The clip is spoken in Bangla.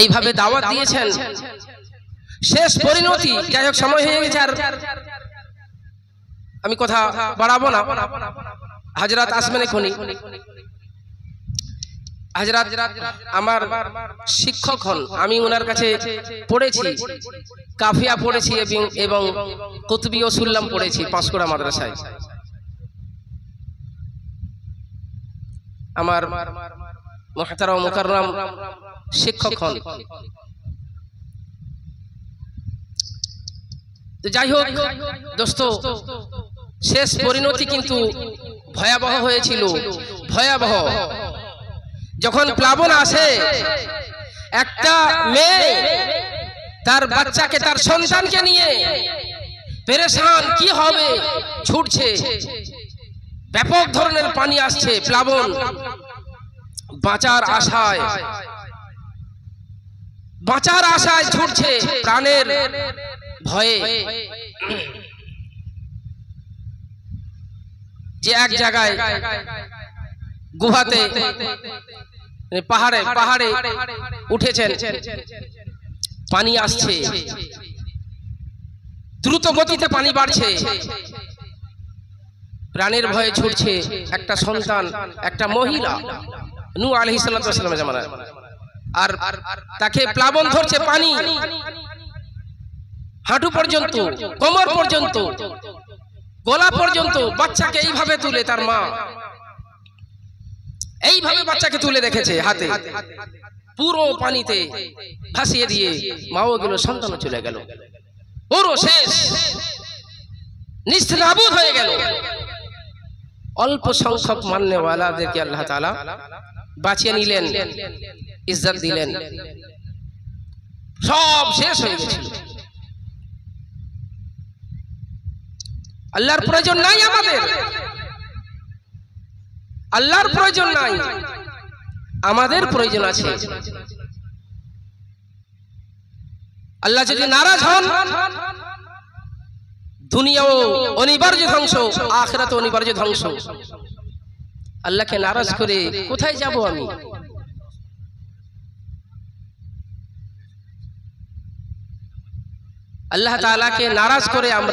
এইভাবে দাওয়াত দিয়েছেন। শেষ পরিণতি, যাই হোক সময় হয়ে গেছে, আর আমি কথা বাড়াবো না। হযরত আসমান খনি হযরত আমার শিক্ষক হন, আমি ওনার কাছে পড়েছি, কাফিয়া পড়েছি এবং কুতুবী ও সুল্লাম পড়েছি পাঁশকুড়া মাদ্রাসায়। আমার মুহতারাম মুকাররম শিক্ষক হন। তো যাই হোক দোস্ত, শেষ পরিণতি কিন্তু ভয়াবহ হয়েছিল, ভয়াবহ। যখন প্লাবন আসে, একটা মেয়ে তার বাচ্চাকে, তার সন্তানকে নিয়ে পেরেশান, কি হবে, ছুটছে। ব্যাপক ধরনের পানি আসছে, প্লাবন, বাঁচার আশায় ছুটছে, প্রাণের ভয়ে। যে এক জায়গায় গুহাতে, পাহাড়ে উঠেছেন, পানি আসছে, দ্রুত গতিতে পানি বাড়ছে, প্রাণের ভয়ে ছুটছে একটা সন্তান, একটা মহিলা, নূহ আলাইহিস সালামের জামানায়। আর তাকে প্লাবন ধরছে, পানি হাঁটু পর্যন্ত, কোমর পর্যন্ত, গলা পর্যন্ত। বাচ্চাকে এইভাবে তুলে, তার মা এইভাবে বাচ্চাকে তুলে রেখেছে হাতে, পুরো পানিতে ভাসিয়ে দিয়ে মাও গেল, সন্তানও চলে গেল, পুরো শেষ, নিস্তেনাবুদ হয়ে গেল। অল্প সংখ্যক মাননেওয়ালাদেরকে আল্লাহ তাআলা বাঁচিয়ে নিলেন, ইজ্জত দিলেন, সব শেষ হয়ে গেছিল। আল্লাহর প্রয়োজন নাই আমাদের, আল্লাহর প্রয়োজন নাই, আমাদের প্রয়োজন আছে। আল্লাহ যদি নারাজ হন, দুনিয়াও অনিবার্য ধ্বংস, আখিরাত অনিবার্য ধ্বংস। আল্লাহকে নারাজ করে কোথায় যাব আমি? আল্লাহ তাআলাকে নারাজ করে আমরা